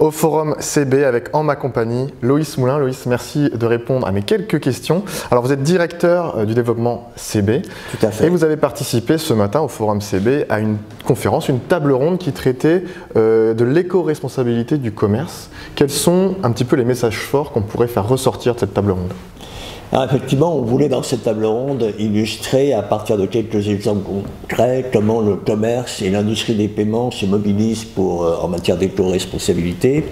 au Forum CB avec en ma compagnie Loïs Moulin. Loïs, merci de répondre à mes quelques questions. Alors vous êtes directeur du développement CB. Tout à fait. Et vous avez participé ce matin au Forum CB à une conférence, une table ronde qui traitait de l'éco-responsabilité du commerce. Quels sont un petit peu les messages forts qu'on pourrait faire ressortir de cette table ronde ? Alors effectivement, on voulait dans cette table ronde illustrer à partir de quelques exemples concrets comment le commerce et l'industrie des paiements se mobilisent en matière d'éco-responsabilité.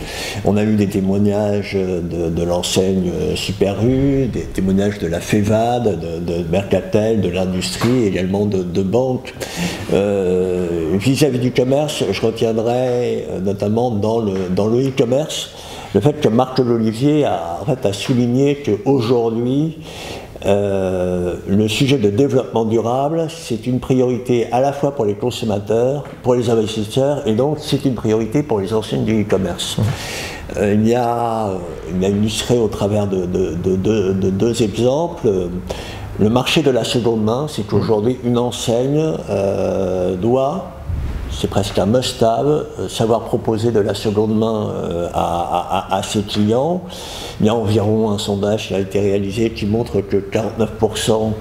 On a eu des témoignages de l'enseigne Super U, des témoignages de la FEVAD, de Mercatel, de l'industrie, également de banques. Vis-à-vis du commerce, je retiendrai notamment dans le e-commerce, le fait que Marc Lolivier a souligné qu'aujourd'hui, le sujet de développement durable, c'est une priorité à la fois pour les consommateurs, pour les investisseurs, et donc c'est une priorité pour les enseignes du e-commerce. Il a illustré au travers de deux exemples. Le marché de la seconde main, c'est qu'aujourd'hui, une enseigne doit, c'est presque un must-have, savoir proposer de la seconde main à ses clients. Il y a environ un sondage qui a été réalisé qui montre que 49%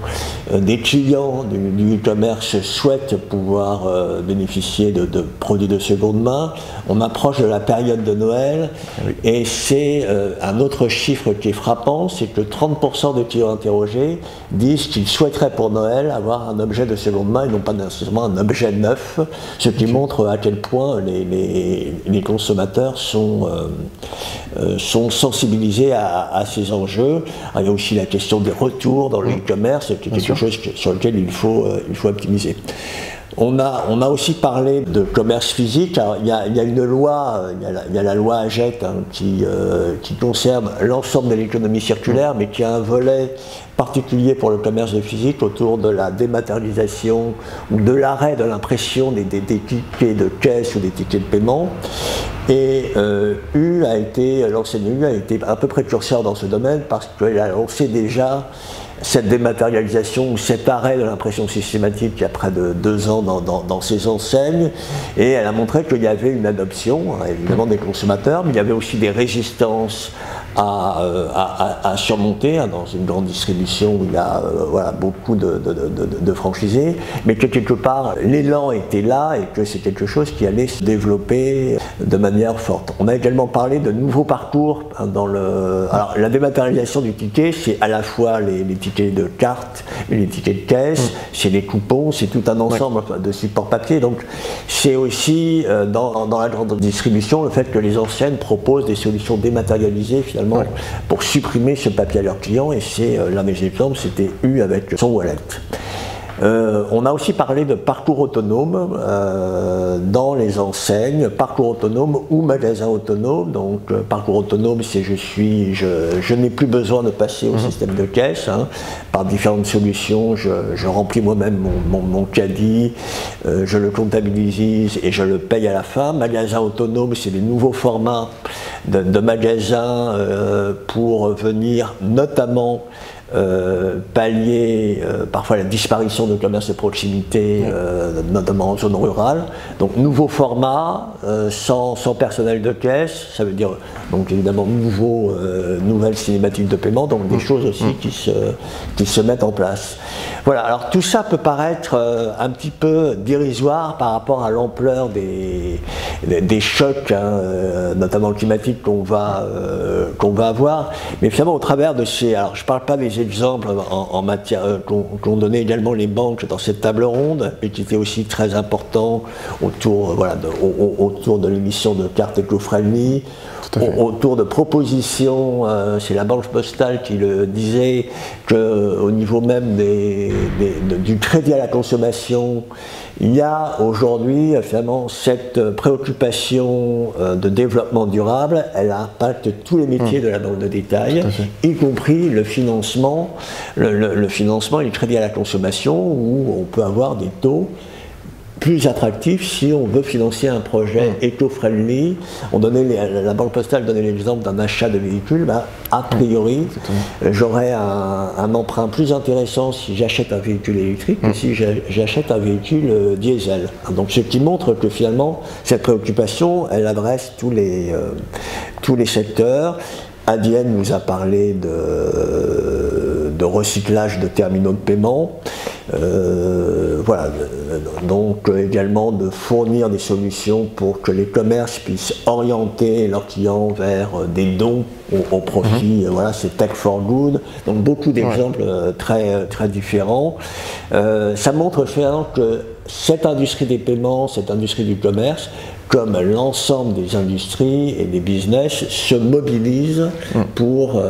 des clients du e-commerce souhaitent pouvoir bénéficier de produits de seconde main. On approche de la période de Noël et c'est un autre chiffre qui est frappant, c'est que 30% des clients interrogés disent qu'ils souhaiteraient pour Noël avoir un objet de seconde main et non pas nécessairement un objet neuf, ce qui montre à quel point les consommateurs sont sensibilisés à ces enjeux. Alors, il y a aussi la question des retours dans le e-commerce, qui est quelque chose sur lequel il faut optimiser. On a aussi parlé de commerce physique. Alors, il y a une loi, il y a la loi AGET qui concerne l'ensemble de l'économie circulaire, mais qui a un volet particulier pour le commerce de physique autour de la dématérialisation ou de l'arrêt de l'impression des tickets de caisse ou des tickets de paiement. Et l'enseigne U a été un peu précurseur dans ce domaine parce qu'elle a lancé déjà cette dématérialisation ou cet arrêt de l'impression systématique il y a près de 2 ans dans ces enseignes, et elle a montré qu'il y avait une adoption, évidemment des consommateurs, mais il y avait aussi des résistances à surmonter dans une grande distribution où il y a beaucoup de franchisés, mais que quelque part l'élan était là et que c'est quelque chose qui allait se développer de manière forte. On a également parlé de nouveaux parcours alors la dématérialisation du ticket, c'est à la fois les tickets de carte, les tickets de caisse, c'est les coupons, c'est tout un ensemble de supports papier. Donc c'est aussi dans la grande distribution le fait que les enseignes proposent des solutions dématérialisées finalement pour supprimer ce papier à leurs clients, et c'est l'un des exemples, c'était U avec son wallet. On a aussi parlé de parcours autonome dans les enseignes, parcours autonome ou magasin autonome. Donc parcours autonome, c'est je n'ai plus besoin de passer au système de caisse. Par différentes solutions, je remplis moi-même mon caddie, je le comptabilise et je le paye à la fin. Magasin autonome, c'est des nouveaux formats de magasins pour venir notamment pallier parfois la disparition de commerce de proximité, notamment en zone rurale. Donc nouveau format, sans personnel de caisse, ça veut dire donc évidemment nouvelles cinématiques de paiement, donc des choses aussi qui se mettent en place. Voilà, alors tout ça peut paraître un petit peu dérisoire par rapport à l'ampleur des chocs, notamment climatiques qu'on va avoir, mais finalement au travers de alors je ne parle pas des exemples en matière qu'ont donné également les banques dans cette table ronde, et qui étaient aussi très importants autour de l'émission de cartes éco-friendly, autour de propositions, c'est la Banque Postale qui le disait, qu'au niveau même du crédit à la consommation, il y a aujourd'hui finalement cette préoccupation de développement durable, elle impacte tous les métiers de la banque de détail, y compris le financement et le crédit à la consommation, où on peut avoir des taux plus attractif si on veut financer un projet éco-friendly. La Banque Postale donnait l'exemple d'un achat de véhicule. A priori, j'aurais un emprunt plus intéressant si j'achète un véhicule électrique que si j'achète un véhicule diesel. Donc ce qui montre que finalement, cette préoccupation, elle adresse tous les secteurs. Adienne nous a parlé de recyclage de terminaux de paiement. Voilà, donc également de fournir des solutions pour que les commerces puissent orienter leurs clients vers des dons au profit. Voilà, c'est Tech for Good. Donc beaucoup d'exemples très différents. Ça montre finalement que cette industrie des paiements, cette industrie du commerce, comme l'ensemble des industries et des business, se mobilisent pour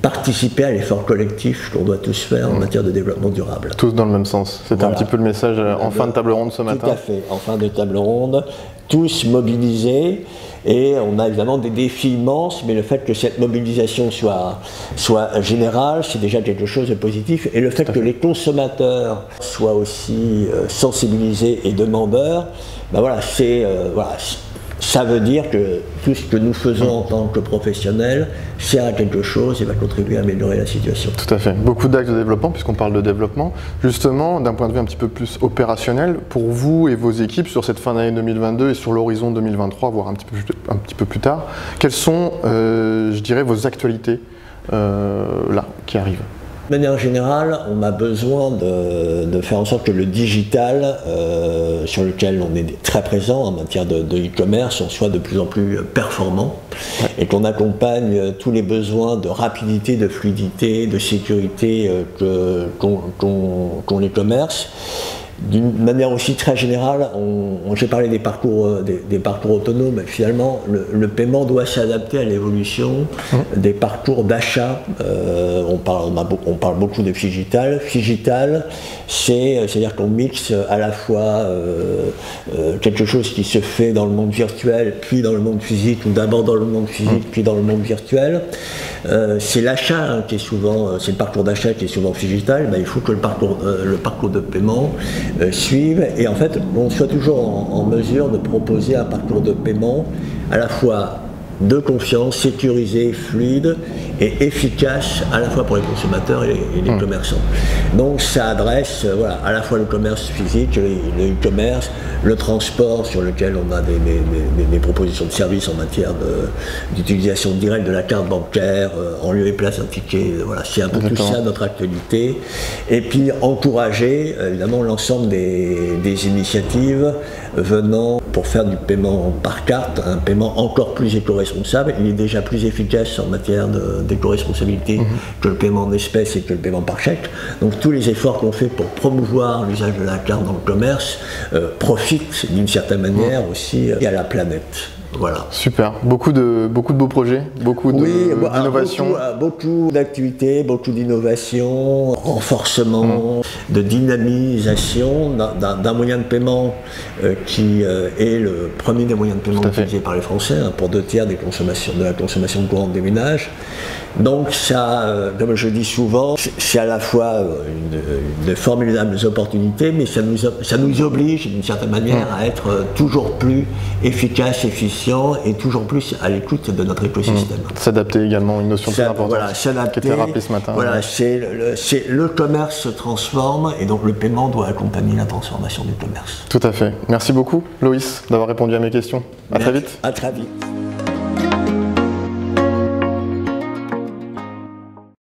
participer à l'effort collectif qu'on doit tous faire en matière de développement durable. Tous dans le même sens. C'était un petit peu le message en fin de table ronde ce matin. Tout à fait, en fin de table ronde, tous mobilisés, et on a évidemment des défis immenses, mais le fait que cette mobilisation soit générale, c'est déjà quelque chose de positif, et le fait que les consommateurs soient aussi sensibilisés et demandeurs, ça veut dire que tout ce que nous faisons en tant que professionnels sert à quelque chose et va contribuer à améliorer la situation. Tout à fait. Beaucoup d'axes de développement, puisqu'on parle de développement. Justement, d'un point de vue un petit peu plus opérationnel, pour vous et vos équipes sur cette fin d'année 2022 et sur l'horizon 2023, voire un petit peu plus tard, quelles sont, je dirais, vos actualités là, qui arrivent ? De manière générale, on a besoin de faire en sorte que le digital, sur lequel on est très présent en matière de e-commerce, on soit de plus en plus performant et qu'on accompagne tous les besoins de rapidité, de fluidité, de sécurité qu'ont les commerces. D'une manière aussi très générale, j'ai parlé des parcours autonomes, mais finalement le paiement doit s'adapter à l'évolution des parcours d'achat. On parle beaucoup de Phygital. Phygital, c'est-à-dire qu'on mixe à la fois quelque chose qui se fait dans le monde virtuel, puis dans le monde physique, ou d'abord dans le monde physique, puis dans le monde virtuel. C'est l'achat qui est souvent, c'est le parcours d'achat qui est souvent Phygital. Il faut que le parcours de paiement suivent, et en fait on soit toujours en mesure de proposer un parcours de paiement à la fois de confiance, sécurisé, fluide et efficace à la fois pour les consommateurs et les commerçants. Donc ça adresse à la fois le commerce physique, le e-commerce, le transport sur lequel on a des propositions de services en matière d'utilisation directe de la carte bancaire en lieu et place d'un ticket. Voilà, c'est un peu tout ça notre actualité. Et puis encourager évidemment l'ensemble des initiatives venant pour faire du paiement par carte, un paiement encore plus éco-responsable. Il est déjà plus efficace en matière d'éco-responsabilité que le paiement en espèces et que le paiement par chèque. Donc tous les efforts qu'on fait pour promouvoir l'usage de la carte dans le commerce profitent d'une certaine manière aussi à la planète. Voilà. Super, beaucoup de beaux projets, beaucoup d'innovations. Beaucoup d'activités, beaucoup d'innovations, renforcement, de dynamisation d'un moyen de paiement qui est le premier des moyens de paiement utilisés par les Français, pour 2/3 de la consommation courante des ménages. Donc ça, comme je dis souvent, c'est à la fois de formidables opportunités, mais ça nous oblige d'une certaine manière à être toujours plus efficace, efficient et toujours plus à l'écoute de notre écosystème. S'adapter également, une notion très importante s'adapter, qui était rappelée ce matin. Voilà, le commerce se transforme et donc le paiement doit accompagner la transformation du commerce. Tout à fait. Merci beaucoup Loïs d'avoir répondu à mes questions. À très vite. À très vite.